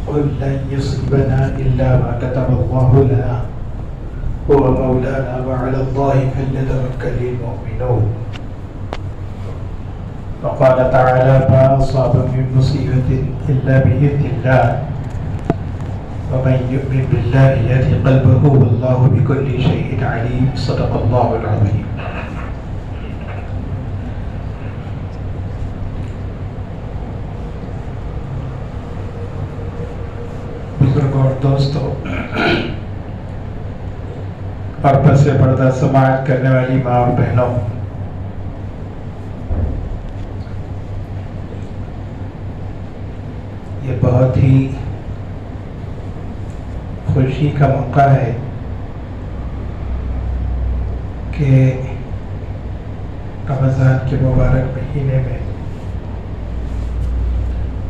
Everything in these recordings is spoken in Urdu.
قل لن يصيبنا إلا ما كتب الله لنا هو مولانا وعلى الله فليتوكل المؤمنون. وقال تعالى ما أصاب من مصيبة إلا بإذن الله ومن يؤمن بالله يهد قلبه والله بكل شيء عليم. صدق الله العظيم. بزرگوں اور دوستوں اور پس پردہ سماعت کرنے والی ماں اور بہنوں، یہ بہت ہی خوشی کا موقع ہے کہ رمضان کے مبارک مہینے میں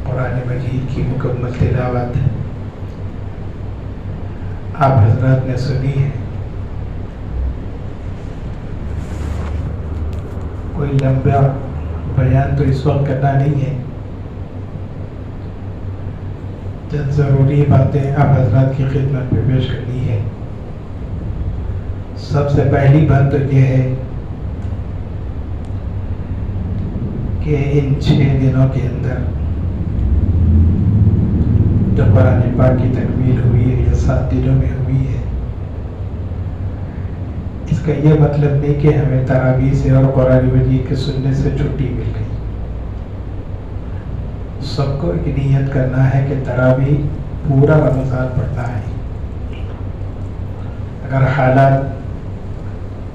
قرآن مجید کی مکمل تلاوت آپ حضرات نے سنی ہے. کوئی لمبا بیان تو اس وقت کرنا نہیں ہے، چند ضروری باتیں آپ حضرات کی خدمت میں پیش کرنی ہے. سب سے پہلی بات تو یہ ہے کہ ان 6 دنوں کے اندر جو قرآن پاک کی تکمیل ہوئی ہے یا 7 دنوں میں ہوئی ہے، اس کا یہ مطلب نہیں کہ ہمیں تراویح سے اور قرآن مجید کے سننے سے چھٹی مل گئی. سب کو ایک نیت کرنا ہے کہ تراویح پورا رمضان پڑھنا ہے. اگر حالات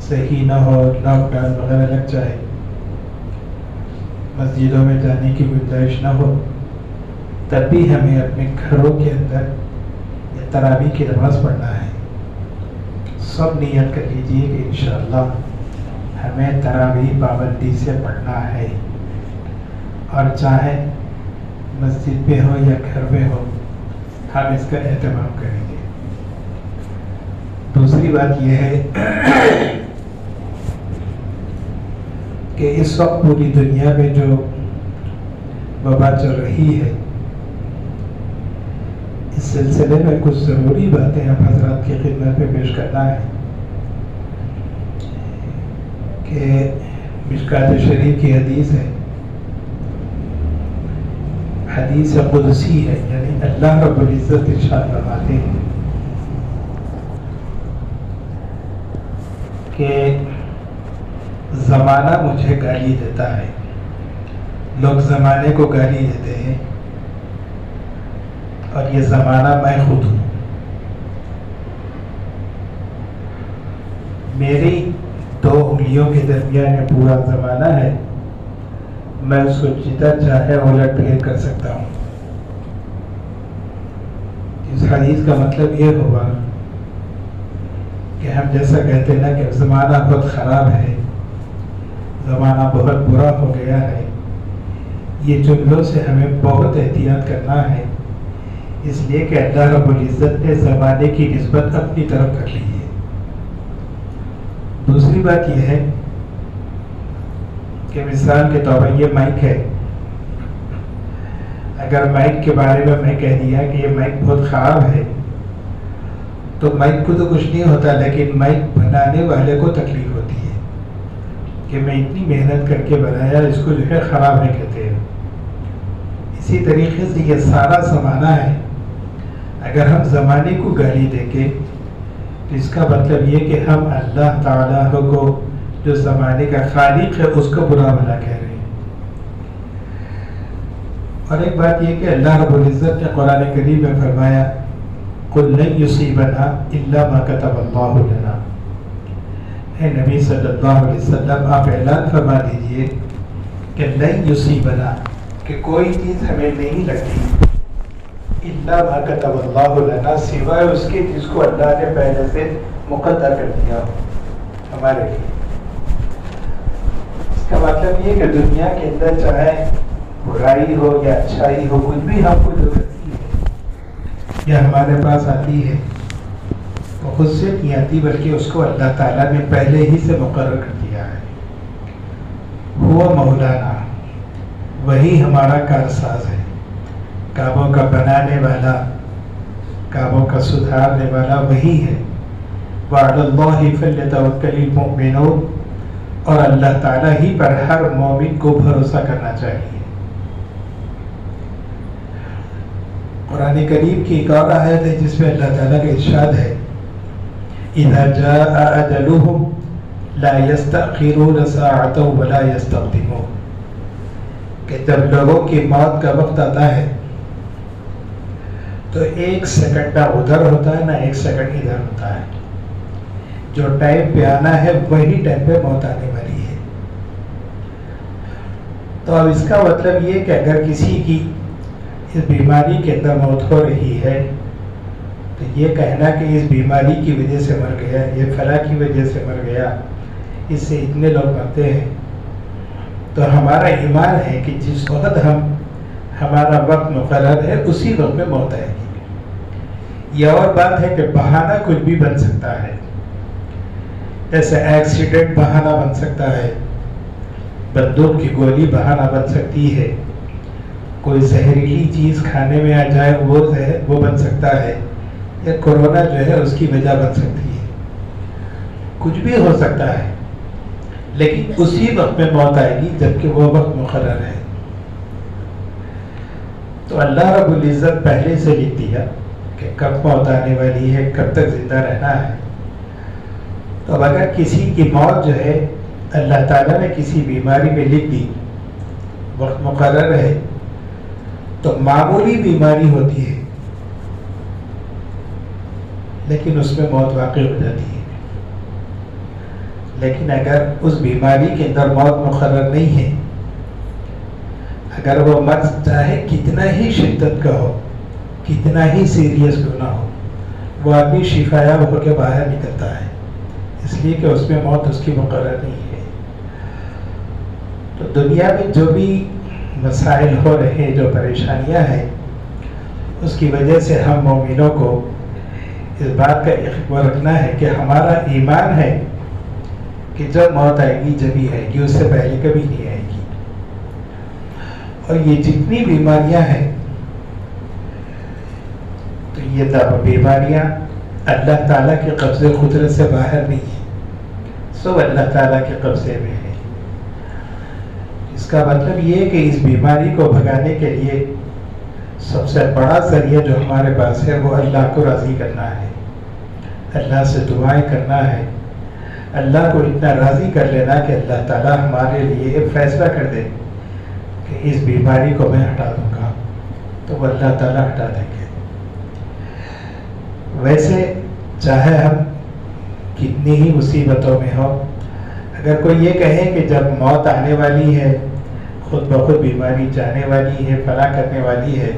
صحیح نہ ہو، لاک ڈاؤن وغیرہ لگ جائے، مسجدوں میں جانے کی گنجائش نہ ہو، تب بھی ہمیں اپنے گھروں کے اندر یہ تراویح کی نماز پڑھنا ہے. سب نیت کر لیجیے کہ انشاءاللہ ہمیں تراویح پابندی سے پڑھنا ہے، اور چاہے مسجد میں ہو یا گھر میں ہو ہم اس کا اہتمام کریں گے. دوسری بات یہ ہے کہ اس وقت پوری دنیا میں جو وبا چل رہی ہے، اس سلسلے میں کچھ ضروری باتیں آپ حضرات کی خدمت میں پیش کرنا ہے کہ مشکات شریف کی حدیث ہے، حدیث قدسی ہے، یعنی اللہ رب العزت ارشاد فرماتے ہیں کہ زمانہ مجھے گالی دیتا ہے. لوگ زمانے کو گالی دیتے ہیں اور یہ زمانہ میں خود ہوں. میری 2 انگلیوں کے درمیان میں پورا زمانہ ہے، میں اس کو جدھر چاہے الٹ پھیر کر سکتا ہوں. اس حدیث کا مطلب یہ ہوگا کہ ہم جیسا کہتے ہیں نا کہ زمانہ بہت خراب ہے، زمانہ بہت برا ہو گیا ہے، یہ جملوں سے ہمیں بہت احتیاط کرنا ہے، اس لیے کہ اللہ رب العزت نے زمانے کی نسبت اپنی طرف کر لی ہے. دوسری بات یہ ہے کہ مثال کے طور پر یہ مائک ہے. اگر مائک کے بارے میں کہہ دیا کہ یہ مائک بہت خراب ہے تو مائک کو تو کچھ نہیں ہوتا، لیکن مائک بنانے والے کو تکلیف ہوتی ہے کہ میں اتنی محنت کر کے بنایا، اس کو جو ہے خراب ہے کہتے ہیں. اسی طریقے سے یہ سارا زمانہ ہے، اگر ہم زمانے کو گالی دیں گے تو اس کا مطلب یہ کہ ہم اللہ تعالیٰ کو جو زمانے کا خالق ہے اس کو برا بھلا کہہ رہے ہیں. اور ایک بات یہ کہ اللہ رب العزت نے قرآن کریم میں فرمایا قُلْ لَنْ يُصِيبَنَا إِلَّا مَا كَتَبَ اللَّهُ لَنَا. اے نبی صلی اللہ علیہ وسلم آپ اعلان فرما دیجئے کہ لَنْ يُصِيبَنَا، کہ کوئی چیز ہمیں نہیں لگتی إِلَّا مَا كَتَبَ اللَّهُ لَنَا، سوائے اس کے جس کو اللہ نے پہلے سے مقدر کر دیا ہو ہمارے لیے. اس کا مطلب یہ کہ دنیا کے اندر چاہے برائی ہو یا اچھائی ہو، کچھ بھی ہم کو جو کرتی ہے یا ہمارے پاس آتی ہے وہ خود سے نہیں آتی، بلکہ اس کو اللہ تعالیٰ نے پہلے ہی سے مقرر کر دیا ہے. وہ مولانا، وہی ہمارا کارساز ہے. کاموں کا بنانے والا، کاموں کا سدھارنے والا وہی ہے۔ وعلی اللہ فلیتوکل المؤمنون، اور اللہ تعالیٰ ہی پر ہر مومن کو بھروسہ کرنا چاہیے۔ قرآن کریم کی ایک اور آیت ہے جس میں اللہ تعالیٰ کا ارشاد ہے اذا جاء اجلهم لا يستأخرون ساعة ولا يستقدمون، کہ جب لوگوں کی موت کا وقت آتا ہے تو ایک سیکنڈ نہ ادھر ہوتا ہے نہ ایک سیکنڈ ادھر ہوتا ہے، جو ٹائم پہ آنا ہے وہی ٹائم پہ موت آنے والی ہے۔ تو اب اس کا مطلب یہ کہ اگر کسی کی اس بیماری کے اندر موت ہو رہی ہے تو یہ کہنا کہ اس بیماری کی وجہ سے مر گیا، یہ فلاں کی وجہ سے مر گیا، اس سے اتنے لوگ مرتے ہیں، تو ہمارا ایمان ہے کہ جس وقت ہمارا وقت مقرر ہے اسی وقت میں موت آئے گی۔ یہ اور بات ہے کہ بہانہ کچھ بھی بن سکتا ہے، جیسے ایکسیڈنٹ بہانہ بن سکتا ہے، بندوق کی گولی بہانہ بن سکتی ہے، کوئی زہریلی چیز کھانے میں آ جائے وہ بن سکتا ہے، یا کورونا جو ہے اس کی وجہ بن سکتی ہے، کچھ بھی ہو سکتا ہے، لیکن اسی وقت میں موت آئے گی جبکہ وہ وقت مقرر ہے۔ تو اللہ رب العزت پہلے سے لکھ دیا کہ کب موت آنے والی ہے، کب تک زندہ رہنا ہے۔ تو اب اگر کسی کی موت جو ہے اللہ تعالیٰ نے کسی بیماری میں لکھ دی، وقت مقرر ہے، تو معمولی بیماری ہوتی ہے لیکن اس میں موت واقع ہو جاتی ہے۔ لیکن اگر اس بیماری کے اندر موت مقرر نہیں ہے، اگر وہ مرض چاہے کتنا ہی شدت کا ہو، کتنا ہی سیریس کیوں نہ ہو، وہ آدمی شفا یاب ہو کے باہر نکلتا ہے، اس لیے کہ اس میں موت اس کی مقرر نہیں ہے۔ تو دنیا میں جو بھی مسائل ہو رہے ہیں، جو پریشانیاں ہیں، اس کی وجہ سے ہم مومنوں کو اس بات کا اخبار رکھنا ہے کہ ہمارا ایمان ہے کہ جب موت آئے گی جبھی آئے گی، اس سے پہلے کبھی نہیں آئے گی۔ اور یہ جتنی بیماریاں ہیں، تو یہ بیماریاں اللہ تعالیٰ کے قبضے قدرت سے باہر نہیں ہیں، سب اللہ تعالیٰ کے قبضے میں ہے۔ اس کا مطلب یہ ہے کہ اس بیماری کو بھگانے کے لیے سب سے بڑا ذریعہ جو ہمارے پاس ہے وہ اللہ کو راضی کرنا ہے، اللہ سے دعائیں کرنا ہے، اللہ کو اتنا راضی کر لینا کہ اللہ تعالیٰ ہمارے لیے ایک فیصلہ کر دے کہ اس بیماری کو میں ہٹا دوں گا، تو وہ اللہ تعالیٰ ہٹا دیں گے۔ ویسے چاہے ہم کتنی ہی مصیبتوں میں ہو، اگر کوئی یہ کہے کہ جب موت آنے والی ہے، خود بخود بیماری جانے والی ہے، فلاں کرنے والی ہے،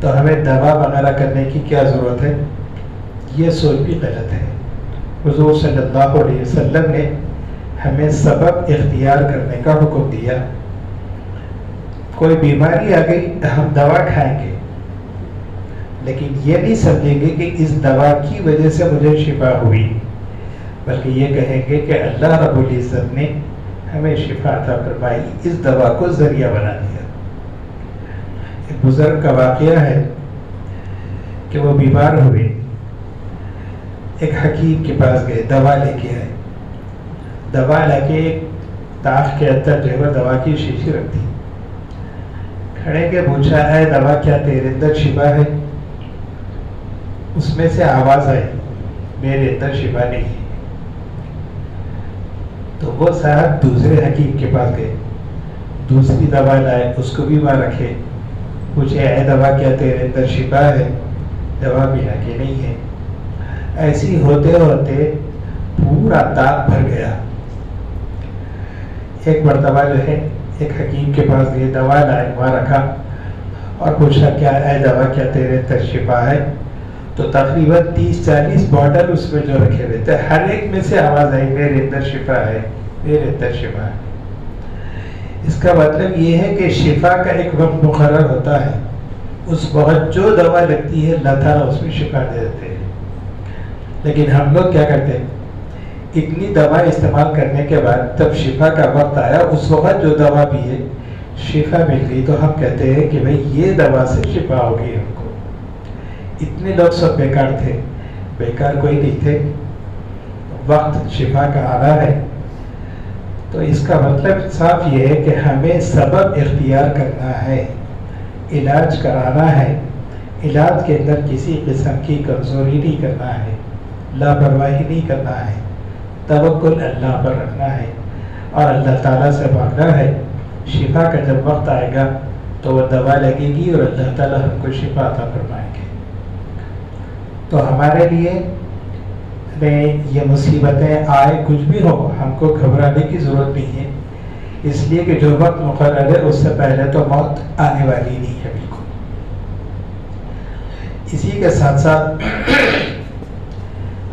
تو ہمیں دوا وغیرہ کرنے کی کیا ضرورت ہے، یہ سوچ بھی غلط ہے۔ حضور صلی اللہ علیہ وسلم نے ہمیں سبب اختیار کرنے کا حکم دیا۔ کوئی بیماری آ گئی ہم دوا کھائیں گے، لیکن یہ نہیں سمجھیں گے کہ اس دوا کی وجہ سے مجھے شفا ہوئی، بلکہ یہ کہیں گے کہ اللہ رب العزت نے ہمیں شفا عطا فرمائی، اس دوا کو ذریعہ بنا دیا۔ ایک بزرگ کا واقعہ ہے کہ وہ بیمار ہوئے، ایک حکیم کے پاس گئے، دوا لے کے آئے، دوا لا کے ایک تاخ کے اندر جو ہے دوا کی شیشی رکھ دی، کھڑے کے پوچھا ہے دوا کیا تیرے اندر شفا ہے؟ اس میں سے آواز آئی میرے اندر شفا نہیں ہے۔ تو وہ صاحب دوسرے حکیم کے پاس گئے، دوسری دوا لائے، اس کو بھی وہاں رکھے، پوچھے اے دوا کیا تیرے اندر شفا ہے؟ دوا بھی لا کے نہیں ہے۔ ایسی ہوتے ہوتے پورا تاپ بھر گیا۔ ایک مرتبہ جو ہے ایک حکیم کے پاس گئے، دوا لائے، وہاں رکھا اور پوچھا کیا اے دوا کیا تیرے اندر شفا ہے؟ تو تقریباً 30-40 باٹل اس میں جو رکھے ہوئے تھے، ہر ایک میں سے آواز آئی میرے اندر شفا ہے، میرے اندر شفا ہے۔ اس کا مطلب یہ ہے کہ شفا کا ایک وقت مقرر ہوتا ہے، اس وقت جو دوا لگتی ہے اللہ تعالیٰ اس میں شفا دے دیتے ہیں۔ لیکن ہم لوگ کیا کرتے ہیں، اتنی دوا استعمال کرنے کے بعد جب شفا کا وقت آیا اس وقت جو دوا بھی ہے شفا مل گئی تو ہم کہتے ہیں کہ بھئی یہ دوا سے شفا ہوگی ہم کو. اتنے لوگ سب بیکار تھے، بیکار کوئی نہیں تھے. وقت شفا کا آنا ہے تو اس کا مطلب صاف یہ ہے کہ ہمیں سبب اختیار کرنا ہے، علاج کرانا ہے. علاج کے اندر کسی قسم کی کمزوری نہیں کرنا ہے، لاپرواہی نہیں کرنا ہے، توکل اللہ پر رکھنا ہے اور اللہ تعالیٰ سے مانگنا ہے. شفا کا جب وقت آئے گا تو وہ دوا لگے گی اور اللہ تعالیٰ ہم کو شفا عطا فرمائیں گے. تو ہمارے لیے یہ مصیبتیں آئے کچھ بھی ہو، ہم کو گھبرانے کی ضرورت نہیں ہے، اس لیے کہ جو وقت مقرر ہے اس سے پہلے تو موت آنے والی نہیں ہے بالکل. اسی کے ساتھ ساتھ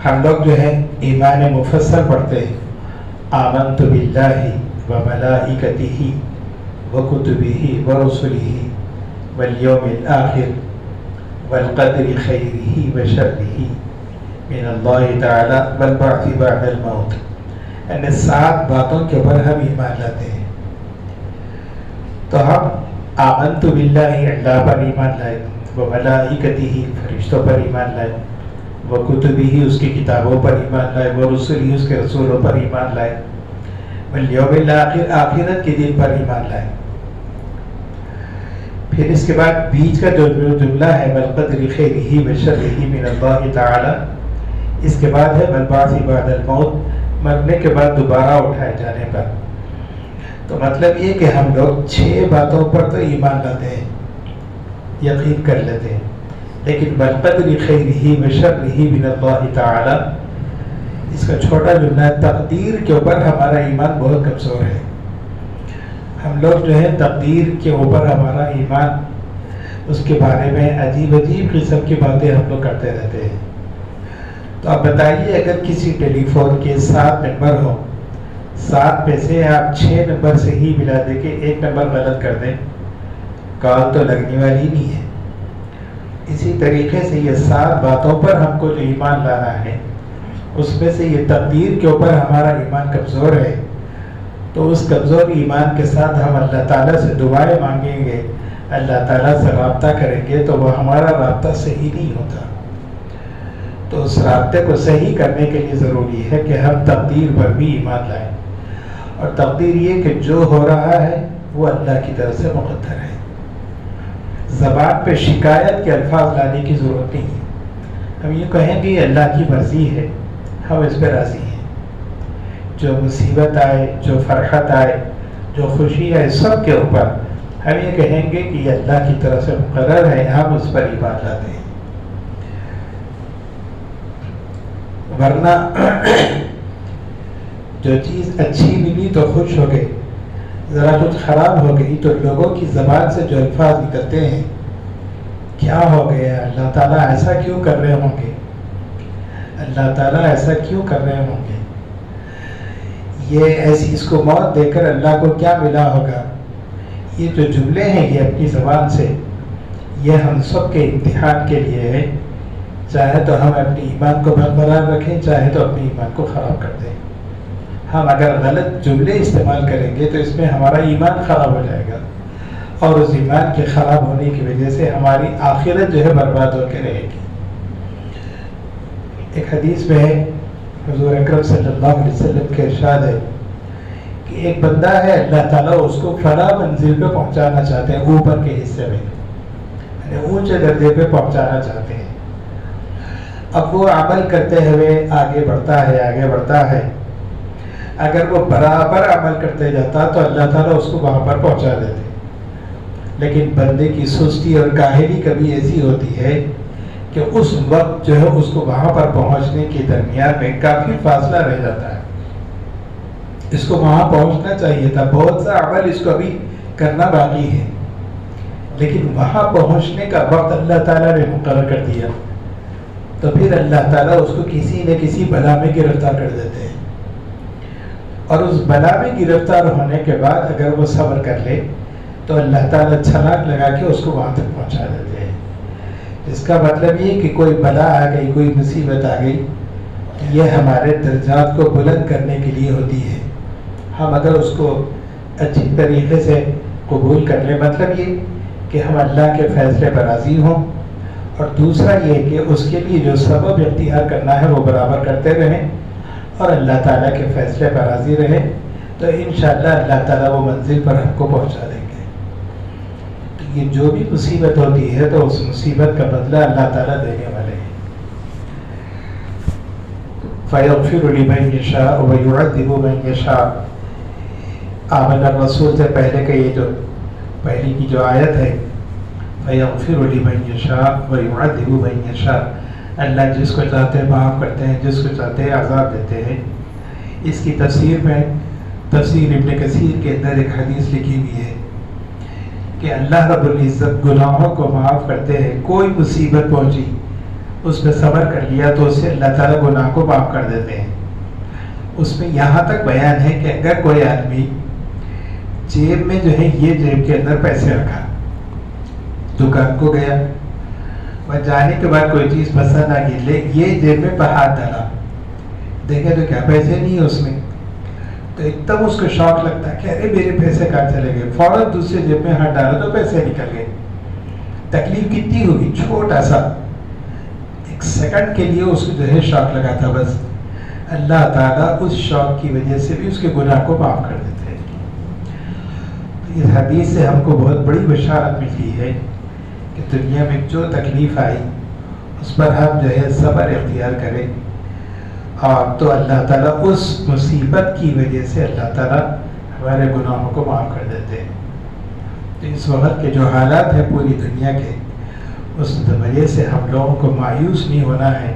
ہم لوگ جو ہے ایمان مفصل پڑھتے ہیں. آمنت باللہ وملائکتہ وکتبہ ورسلہ والیوم الآخر والقدر خیرہ وشرہ من اللہ تعالی والبعث بعد الموت. یعنی 7 باتوں کے اوپر ہم ایمان لاتے ہیں. تو ہم آمنت باللہ اللہ پر ایمان لائے، وملائکتہ فرشتوں پر ایمان لائے، وکتبہ اس کی کتابوں پر ایمان لائے، ورسلہ اس کے رسولوں پر ایمان لائے، والیوم الآخر آخرت کے دن پر ایمان لائے. پھر اس کے بعد بیچ کا جو جملہ ہے والقدر خیرہ وشرہ من اللہ تعالی، اس کے بعد ہے والبعث بعد الموت، مرنے کے بعد دوبارہ اٹھائے جانے پر. تو مطلب یہ کہ ہم لوگ 6 باتوں پر تو ایمان لاتے ہیں، یقین کر لیتے ہیں، لیکن والقدر خیرہ وشرہ من اللہ تعالی اس کا چھوٹا جملہ ہے. تقدیر کے اوپر ہمارا ایمان بہت کمزور ہے. ہم لوگ جو ہے تقدیر کے اوپر ہمارا ایمان، اس کے بارے میں عجیب عجیب قسم کی باتیں ہم لوگ کرتے رہتے ہیں. تو آپ بتائیے اگر کسی ٹیلی فون کے 7 نمبر ہوں، 7 میں سے آپ 6 نمبر سے ہی ملا دے کے 1 نمبر غلط کر دیں، کال تو لگنے والی نہیں ہے. اسی طریقے سے یہ 7 باتوں پر ہم کو جو ایمان لانا ہے، اس میں سے یہ تقدیر کے اوپر ہمارا ایمان کمزور ہے. تو اس کمزور ایمان کے ساتھ ہم اللہ تعالیٰ سے دعائیں مانگیں گے، اللہ تعالیٰ سے رابطہ کریں گے تو وہ ہمارا رابطہ صحیح نہیں ہوتا. تو اس رابطے کو صحیح کرنے کے لیے ضروری ہے کہ ہم تقدیر پر بھی ایمان لائیں. اور تقدیر یہ کہ جو ہو رہا ہے وہ اللہ کی طرف سے مقدر ہے. زبان پہ شکایت کے الفاظ لانے کی ضرورت نہیں ہے. ہم یہ کہیں گے اللہ کی مرضی ہے، ہم اس پہ راضی ہیں. جو مصیبت آئے، جو فرحت آئے، جو خوشی آئے، سب کے اوپر ہم یہ کہیں گے کہ یہ اللہ کی طرف سے مقرر ہے، ہم اس پر ایمان لاتے ہیں. ورنہ جو چیز اچھی ملی تو خوش ہو گئے، ذرا کچھ خراب ہو گئی تو لوگوں کی زبان سے جو الفاظ نکلتے ہیں، کیا ہو گیا، اللہ تعالیٰ ایسا کیوں کر رہے ہوں گے، اللہ تعالیٰ ایسا کیوں کر رہے ہوں گے، یہ ایسی اس کو موت دے کر اللہ کو کیا ملا ہوگا. یہ جو جملے ہیں یہ اپنی زبان سے، یہ ہم سب کے امتحان کے لیے ہے. چاہے تو ہم اپنی ایمان کو برقرار رکھیں، چاہے تو اپنی ایمان کو خراب کر دیں. ہم اگر غلط جملے استعمال کریں گے تو اس میں ہمارا ایمان خراب ہو جائے گا، اور اس ایمان کے خراب ہونے کی وجہ سے ہماری آخرت جو ہے برباد ہو کے رہے گی. ایک حدیث میں ہے، حضور اکرم صلی اللہ علیہ وسلم کے ارشاد ہے کہ ایک بندہ ہے، اللہ تعالیٰ اس کو فلاں منزل پہ پہنچانا چاہتے ہیں، اوپر کے حصے میں، یعنی اونچے درجے پہ پہنچانا چاہتے ہیں. اب وہ عمل کرتے ہوئے آگے بڑھتا ہے، آگے بڑھتا ہے. اگر وہ برابر عمل کرتے جاتا تو اللہ تعالیٰ اس کو وہاں پر پہنچا دیتے. لیکن بندے کی سستی اور کاہلی کبھی ایسی ہوتی ہے کہ اس وقت جو ہے اس کو وہاں پر پہنچنے کے درمیان میں کافی فاصلہ رہ جاتا ہے. اس کو وہاں پہنچنا چاہیے تھا، بہت سا عمل اس کو ابھی کرنا باقی ہے، لیکن وہاں پہنچنے کا وقت اللہ تعالیٰ نے مقرر کر دیا. تو پھر اللہ تعالیٰ اس کو کسی نہ کسی بلا میں گرفتار کر دیتے ہیں، اور اس بلا میں گرفتار ہونے کے بعد اگر وہ صبر کر لے تو اللہ تعالیٰ چھلانگ لگا کے اس کو وہاں تک پہنچا دیتے ہیں. اس کا مطلب یہ کہ کوئی بلا آ گئی، کوئی مصیبت آ گئی، یہ ہمارے درجات کو بلند کرنے کے لیے ہوتی ہے. ہم اگر اس کو اچھی طریقے سے قبول کر لیں، مطلب یہ کہ ہم اللہ کے فیصلے پر راضی ہوں، اور دوسرا یہ کہ اس کے لیے جو سبب اختیار کرنا ہے وہ برابر کرتے رہیں اور اللہ تعالیٰ کے فیصلے پر راضی رہیں، تو انشاءاللہ اللہ تعالیٰ وہ منزل پر ہم کو پہنچا دیں گے۔ تو یہ جو بھی مصیبت ہوتی ہے تو اس مصیبت کا بدلہ اللہ تعالیٰ دینے والے ہیں۔ فَيَغْفِرُ لِمَن يَشَاءُ وَيُعَذِّبُ مَن يَشَاءُ، آمن الرسول سے پہلے کہ یہ جو پہلی کی جو آیت ہے فَيَغْفِرُ لِمَن يَشَاءُ وَيُعَذِّبُ مَن يَشَاءُ، اللہ جس کو چاہتے ہیں معاف کرتے ہیں، جس کو چاہتے ہیں عذاب دیتے ہیں۔ اس کی تفسیر میں تفسیر ابن کثیر کے اندر ایک حدیث لکھی ہوئی ہے کہ اللہ رب العزت گناہوں کو معاف کرتے ہیں، کوئی مصیبت پہنچی اس پہ صبر کر لیا تو اسے اللہ تعالیٰ گناہ کو معاف کر دیتے ہیں۔ اس میں یہاں تک بیان ہے کہ اگر کوئی آدمی جیب میں جو ہے یہ جیب کے اندر پیسے رکھا، دکان کو گیا، وہاں جانے کے بعد کوئی چیز پسند آ گئی، لے یہ جیب میں ہاتھ ڈالا، دیکھے تو کیا پیسے نہیں ہے اس میں، تو ایک دم اس کو شوق لگتا ہے کہ ارے میرے پیسے کہاں چلے گئے، فوراً دوسرے جیب میں ہاتھ ڈالا تو پیسے نکل گئے۔ تکلیف کتنی ہوگی، چھوٹا سا ایک سیکنڈ کے لیے اس کو جو ہے شوق لگا تھا، بس اللہ تعالیٰ اس شوق کی وجہ سے بھی اس کے گناہ کو معاف کر دیتے ہیں۔ اس حدیث سے ہم کو بہت بڑی بشارت ملتی ہے کہ دنیا میں جو تکلیف آئی اس پر ہم جو ہے صبر اختیار کریں، اور تو اللہ تعالیٰ اس مصیبت کی وجہ سے اللہ تعالیٰ ہمارے گناہوں کو معاف کر دیتے ہیں۔ تو اس وقت کے جو حالات ہیں پوری دنیا کے، اس وجہ سے ہم لوگوں کو مایوس نہیں ہونا ہے،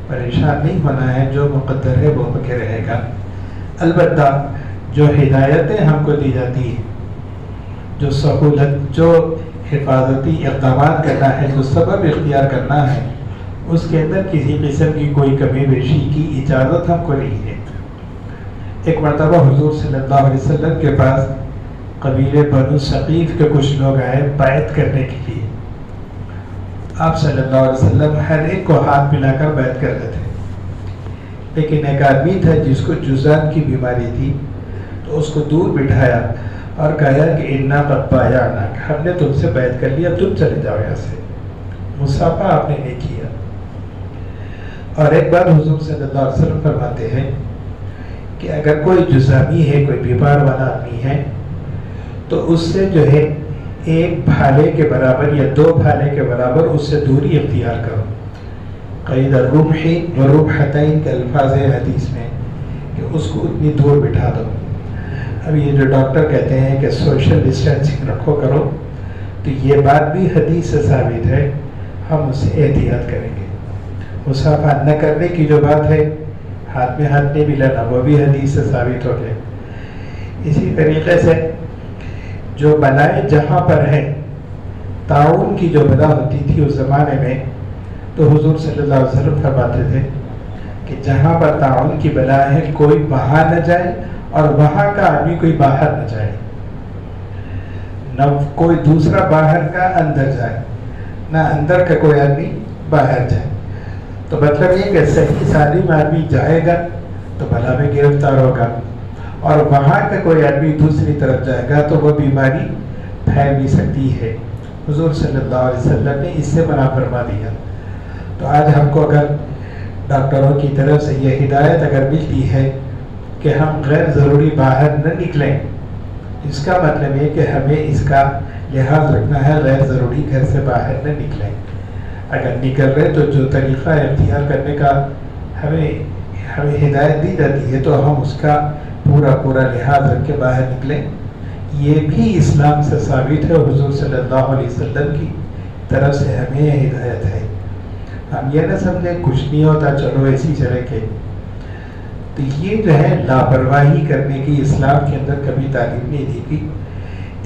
پریشان نہیں ہونا ہے، جو مقدر ہے وہ پکے رہے گا۔ البتہ جو ہدایتیں ہم کو دی جاتی ہیں، جو سہولت، جو حفاظتی اقدامات کرنا ہے، جو سبب اختیار کرنا ہے، اس کے اندر کسی قسم کی کوئی کمی بیشی کی اجازت ہم کو نہیں ہے۔ ایک مرتبہ حضور صلی اللہ علیہ وسلم کے پاس قبیلے بنو ثقیف کے کچھ لوگ آئے بیعت کرنے کے لیے۔ آپ صلی اللہ علیہ وسلم ہر ایک کو ہاتھ ملا کر بیعت کرتے تھے، لیکن ایک آدمی تھا جس کو جذام کی بیماری تھی، تو اس کو دور بٹھایا اور کہا کہ انا قد بایعناک، ہم نے تم سے بیعت کر لیا، تم چلے جاؤ یہاں سے، مصافحہ آپ نے نہیں کیا۔ اور ایک بار حضور صلی اللہ علیہ وسلم فرماتے ہیں کہ اگر کوئی جذامی ہے، کوئی بیمار والا آدمی ہے، تو اس سے جو ہے ایک بھالے کے برابر یا 2 بھالے کے برابر اس سے دوری اختیار کرو۔ قید الرمح والرمحتین کے الفاظ ہے حدیث میں کہ اس کو اتنی دور بٹھا دو۔ اب یہ جو ڈاکٹر کہتے ہیں کہ سوشل ڈسٹینسنگ رکھو کرو، تو یہ بات بھی حدیث سے ثابت ہے، ہم اس سے احتیاط کریں گے۔ مصافحہ نہ کرنے کی جو بات ہے، ہاتھ میں ہاتھ نہیں ملانا، وہ بھی حدیث سے ثابت ہو گئے۔ اسی طریقے سے جو بلائیں جہاں پر ہے، تعاون کی جو بلا ہوتی تھی اس زمانے میں، تو حضور صلی اللہ علیہ وسلم فرماتے تھے کہ جہاں پر تعاون کی بلا ہے، کوئی باہر نہ جائے اور وہاں کا آدمی کوئی باہر نہ جائے، نہ کوئی دوسرا باہر کا اندر جائے، نہ اندر کا کوئی آدمی باہر جائے۔ تو مطلب یہ کہ صحیح سالم آدمی جائے گا تو بلا میں گرفتار ہوگا، اور وہاں کا کوئی آدمی دوسری طرف جائے گا تو وہ بیماری پھیل بھی سکتی ہے۔ حضور صلی اللہ علیہ وسلم نے اس سے منع فرما دیا۔ تو آج ہم کو اگر ڈاکٹروں کی طرف سے یہ ہدایت اگر ملتی ہے کہ ہم غیر ضروری باہر نہ نکلیں، اس کا مطلب ہے کہ ہمیں اس کا لحاظ رکھنا ہے، غیر ضروری گھر سے باہر نہ نکلیں۔ اگر نکل رہے تو جو طریقہ اختیار کرنے کا ہمیں ہدایت دی جاتی ہے تو ہم اس کا پورا لحاظ رکھ کے باہر نکلیں۔ یہ بھی اسلام سے ثابت ہے، حضور صلی اللہ علیہ وسلم کی طرف سے ہمیں ہدایت ہے۔ ہم یہ نہ سمجھیں کچھ نہیں ہوتا، چلو ایسی چلے کے، تو یہ جو ہے لاپرواہی کرنے کی اسلام کے اندر کبھی تعلیم نہیں دی گئی۔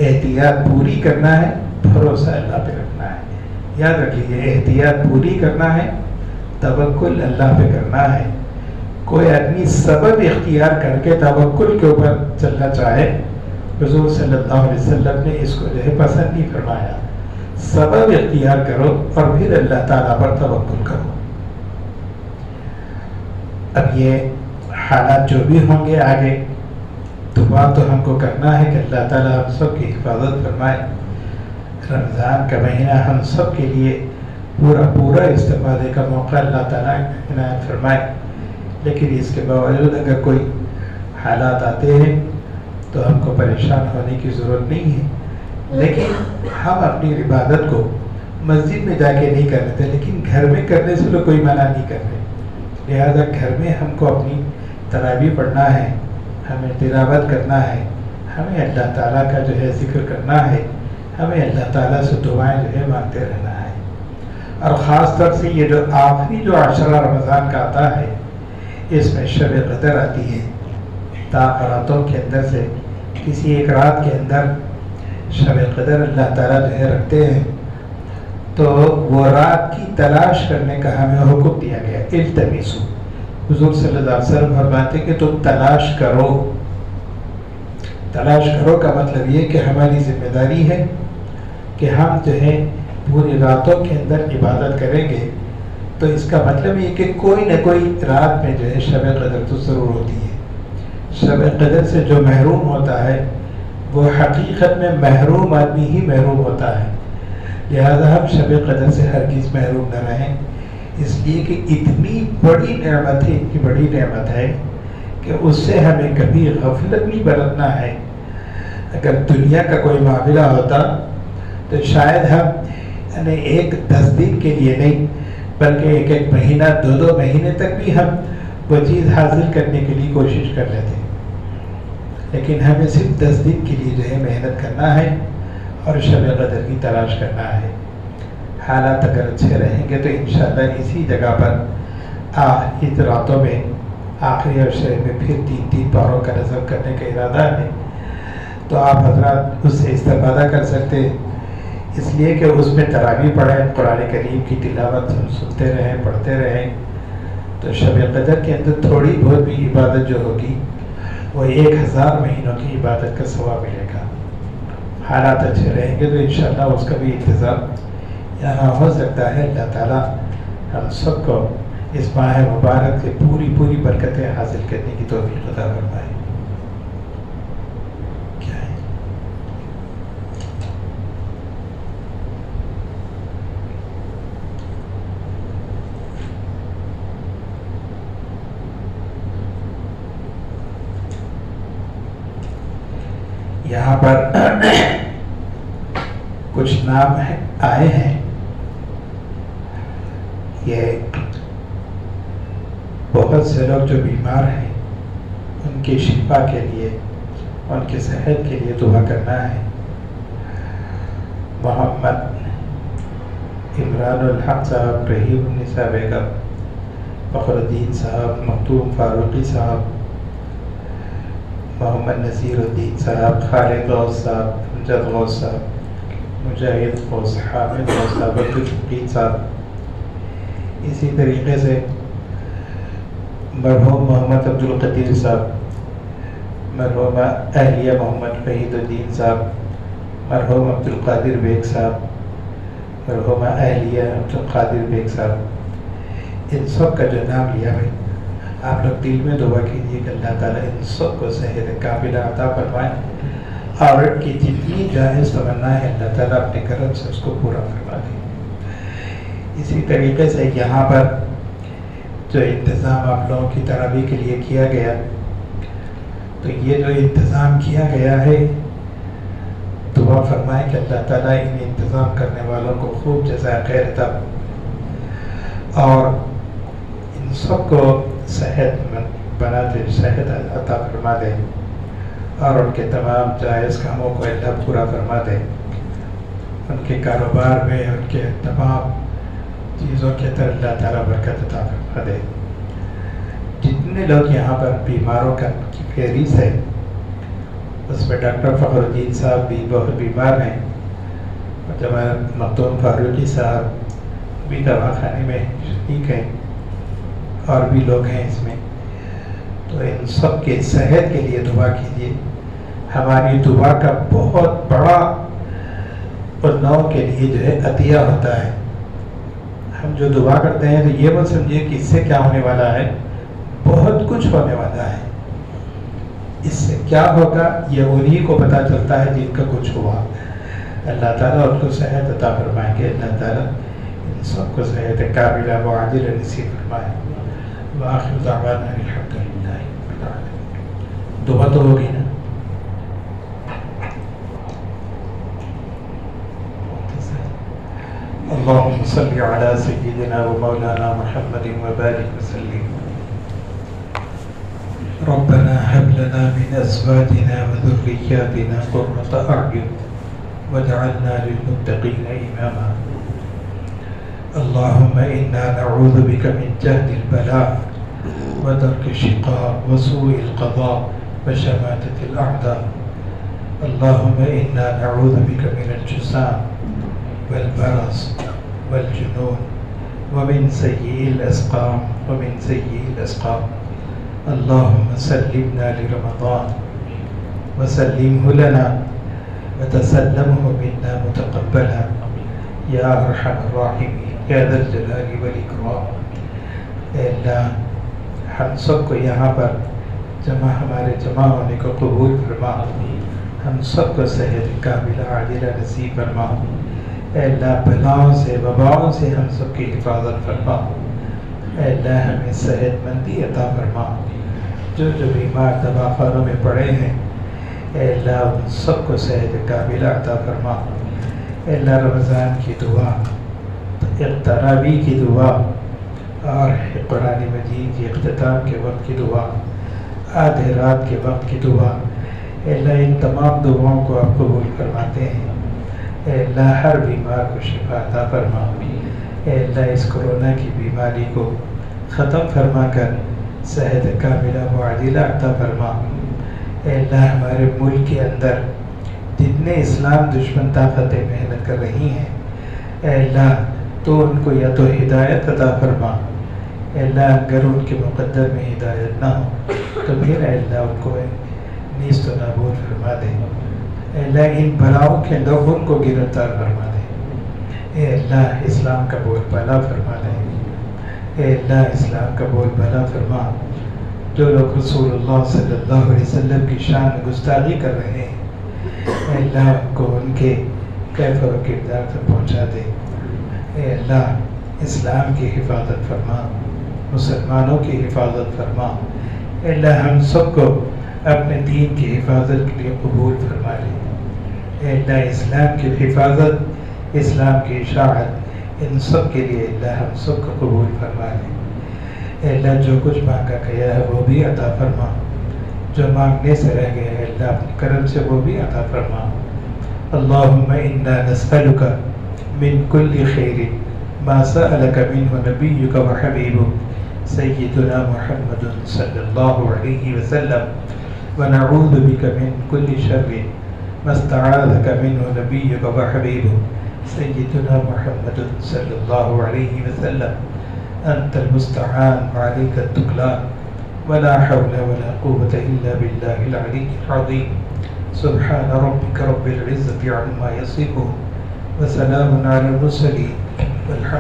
احتیاط پوری کرنا ہے، بھروسہ اللہ پہ رکھنا ہے۔ یاد رکھیے، احتیاط پوری کرنا ہے، توکل اللہ پہ کرنا ہے۔ کوئی آدمی سبب اختیار کر کے توکل کے اوپر چلنا چاہے، حضور صلی اللہ علیہ وسلم نے اس کو جو ہے پسند نہیں فرمایا۔ سبب اختیار کرو اور پھر اللہ تعالیٰ پر توکل کرو۔ اب یہ حالات جو بھی ہوں گے آگے، دعا تو ہم کو کرنا ہے کہ اللہ تعالیٰ ہم سب کی حفاظت فرمائے. رمضان کا مہینہ ہم سب کے لیے پورا استفادے کا موقع اللہ تعالیٰ عنایت فرمائے. لیکن اس کے باوجود اگر کوئی حالات آتے ہیں تو ہم کو پریشان ہونے کی ضرورت نہیں ہے. لیکن ہم اپنی عبادت کو مسجد میں جا کے نہیں کر رہے تھے، لیکن گھر میں کرنے سے تو کوئی منع نہیں کر رہے. لہذا گھر میں ہم کو اپنی تراویح پڑھنا ہے، ہمیں تلاوت کرنا ہے، ہمیں اللہ تعالیٰ کا جو ہے ذکر کرنا ہے، ہمیں اللہ تعالیٰ سے دعائیں جو ہے مانگتے رہنا ہے. اور خاص طور سے یہ جو آخری جو عشرہ رمضان کا آتا ہے، اس میں شب قدر آتی ہے. راتوں کے اندر سے کسی ایک رات کے اندر شب قدر اللہ تعالیٰ جو ہے رکھتے ہیں، تو وہ رات کی تلاش کرنے کا ہمیں حکم دیا گیا. التمسوا، حضور صلی اللہ علیہ وسلم فرماتے کہ تم تلاش کرو. تلاش کرو کا مطلب یہ کہ ہماری ذمہ داری ہے کہ ہم جو ہے پوری راتوں کے اندر عبادت کریں گے. تو اس کا مطلب یہ کہ کوئی نہ کوئی رات میں جو ہے شب قدر تو ضرور ہوتی ہے. شب قدر سے جو محروم ہوتا ہے وہ حقیقت میں محروم آدمی ہی محروم ہوتا ہے. لہذا ہم شب قدر سے ہرگز محروم نہ رہیں، اس لیے کہ اتنی بڑی نعمت ہے، اتنی بڑی نعمت ہے کہ اس سے ہمیں کبھی غفلت نہیں برتنا ہے. اگر دنیا کا کوئی معاملہ ہوتا تو شاید ہم ایک 10 دن کے لیے نہیں بلکہ ایک مہینہ 2 مہینے تک بھی ہم وہ چیز حاصل کرنے کے لیے کوشش کر لیتے. لیکن ہمیں صرف 10 دن کے لیے جو ہے محنت کرنا ہے اور شب قدر کی تلاش کرنا ہے. حالات اگر اچھے رہیں گے تو انشاءاللہ اسی جگہ پر آخری راتوں میں آخری عشرے میں پھر 3 پاروں کا نظم کرنے کا ارادہ ہے. تو آپ حضرات اس سے استفادہ کر سکتے ہیں، اس لیے کہ اس میں تراویح پڑھیں، قرآن کریم کی تلاوت سنتے رہیں، پڑھتے رہیں. تو شب قدر کے اندر تھوڑی بہت بھی عبادت جو ہوگی وہ 1000 مہینوں کی عبادت کا ثواب ملے گا. حالات اچھے رہیں گے تو انشاءاللہ اس کا بھی انتظام یہاں ہو سکتا ہے. اللہ تعالیٰ ہم سب کو اس ماہ مبارک سے پوری برکتیں حاصل کرنے کی توفیق عطا فرمائے. کیا ہے یہاں پر کچھ نام آئے ہیں. یہ بہت سے لوگ جو بیمار ہیں ان کی شفا کے لیے، ان کی صحت کے لیے دعا کرنا ہے. محمد عمران الحق صاحب، رحیم النساء بیگم، فخر الدین صاحب، مختوم فاروقی صاحب، محمد نصیر الدین صاحب، خالد غوث صاحب، امجد غوث صاحب، مجاہد غوث، حامد غوث صاحب، عبدالفقید صاحب. اسی طریقے سے مرحوم محمد عبدالقدیر صاحب، مرحومہ اہلیہ محمد وحید الدین صاحب، مرحوم عبدالقادر بیگ صاحب، مرحومہ اہلیہ عبدالقادر بیگ صاحب. ان سب کا جو نام لیا بھائی، آپ لوگ دل میں دعا کیجیے کہ اللہ تعالیٰ ان سب کو صحت کاملہ عطا فرمائے اور ان کی جتنی جائز تمنا ہے اللہ تعالیٰ اپنے کرم سے اس کو پورا فرما دے. اسی طریقے سے یہاں پر جو انتظام آپ لوگوں کی تراویح کے لیے کیا گیا، تو یہ جو انتظام کیا گیا ہے، دعا فرمائے کہ اللہ تعالیٰ ان انتظام کرنے والوں کو خوب جزائے خیر عطا اور ان سب کو صحت بنا دے، صحت عطا فرما دے اور ان کے تمام جائز کاموں کو اللہ پورا فرما دے. ان کے کاروبار میں، ان کے تمام چیزوں کے اندر اللہ تعالیٰ برکت عطا فرما دے. جتنے لوگ یہاں پر بیماروں کا کی فہرست ہے اس میں ڈاکٹر فخر الدین صاحب بھی بہت بیمار ہیں، اور جناب مختوم فاروقی صاحب بھی دواخانے میں ٹھیک ہیں، اور بھی لوگ ہیں اس میں. تو ان سب کے صحت کے لیے دعا کیجیے. ہماری دعا کا بہت بڑا ان لوگوں کے لیے جو ہے عطیہ ہوتا ہے. ہم جو دعا کرتے ہیں تو یہ مت سمجھیے کہ اس سے کیا ہونے والا ہے، بہت کچھ ہونے والا ہے. اس سے کیا ہوگا یہ انہی کو پتہ چلتا ہے جن کا کچھ ہوا. اللہ تعالیٰ ان کو صحت عطا فرمائیں گے. اللہ تعالیٰ ان سب کو صحت کاملہ و عاجلہ نصیب فرمائے. وآخر دعوانا الحمدللہ رب العالمین. دعا تو ہوگی نا. اللهم صل على سيدنا ومولانا محمد وبارك وسلم. ربنا هب لنا من أزواجنا وذرياتنا قرة أعين واجعلنا للمتقين إماما. اللهم إنا نعوذ بك من جهد البلاء ودرك الشقاء وسوء القضاء وشماتة الأعداء. اللهم إنا نعوذ بك من الجزام والبرص والجنون ومن سيء الأسقام اللهم سلمنا لرمضان وسلمه لنا وتسلمه منا متقبلا يا أرحم الراحمين يا ذا الجلال والإكرام. اے اللہ ہم سب کو یہاں پر ہمارے جمع ہونے کو قبول فرما. ہم سب کو صحت کاملہ عاجلہ نصیب فرما. اے اللہ بلاؤں سے وباؤں سے ہم سب کی حفاظت فرما. اے اللہ ہمیں صحت مندی عطا فرما. جو بیمار دواخانوں میں پڑے ہیں اے اللہ ان سب کو صحت کاملہ عطا فرما. اے اللہ رمضان کی دعا، تراویح کی دعا اور قرآن مجید کے اختتام کے وقت کی دعا، آدھے رات کے وقت کی دعا، اے اللہ ان تمام دعاؤں کو آپ قبول فرماتے ہیں. اے اللہ ہر بیمار کو شفا عطا فرما. اے اللہ اس کرونا کی بیماری کو ختم فرما کر صحت کاملہ و عاجلہ عطا فرما. اے اللہ ہمارے ملک کے اندر جتنے اسلام دشمن طاقتیں محنت کر رہی ہیں اے اللہ تو ان کو یا تو ہدایت عطا فرما. اے اللہ اگر ان کے مقدر میں ہدایت نہ ہو تو پھر اے اللہ ان کو نیست و نابود فرما دے. اے اللہ ان بلاؤں کے لوگوں کو گرفتار فرما دے. اے اللہ اسلام کا بول بالا فرما دے. اے اللہ اسلام کا بول بالا فرما. جو لوگ رسول اللہ صلی اللہ علیہ وسلم کی شان میں گستاخی کر رہے ہیں اے اللہ ان کو ان کے کیف و کردار تک پہنچا دے. اے اللہ اسلام کی حفاظت فرما، مسلمانوں کی حفاظت فرما. اے اللہ ہم سب کو اپنے دین کی حفاظت کے لیے قبول فرما لے. اے اللہ اسلام کی حفاظت، اسلام کی اشاعت ان سب کے لیے اللہ ہم سب کو قبول فرما لے. اے اللہ جو کچھ مانگا گیا ہے وہ بھی عطا فرما، جو مانگنے سے رہ گیا ہے اللہ اپنے کرم سے وہ بھی عطا فرما. اللہم انا نسألک من کل خیر ما سألک منہ نبیک و حبیبک سیدنا محمد صلی اللہ علیہ وسلم ونعوذ بک من کل شر ما استعاذک منہ نبیک و حبیبک سیدنا محمد صلی اللہ علیہ وسلم. انت المستعان وعليك التكلان ولا حول ولا قوة إلا بالله العلي العظيم. سبحان ربك رب العزة عما يصفون وسلام على المرسلين والحمد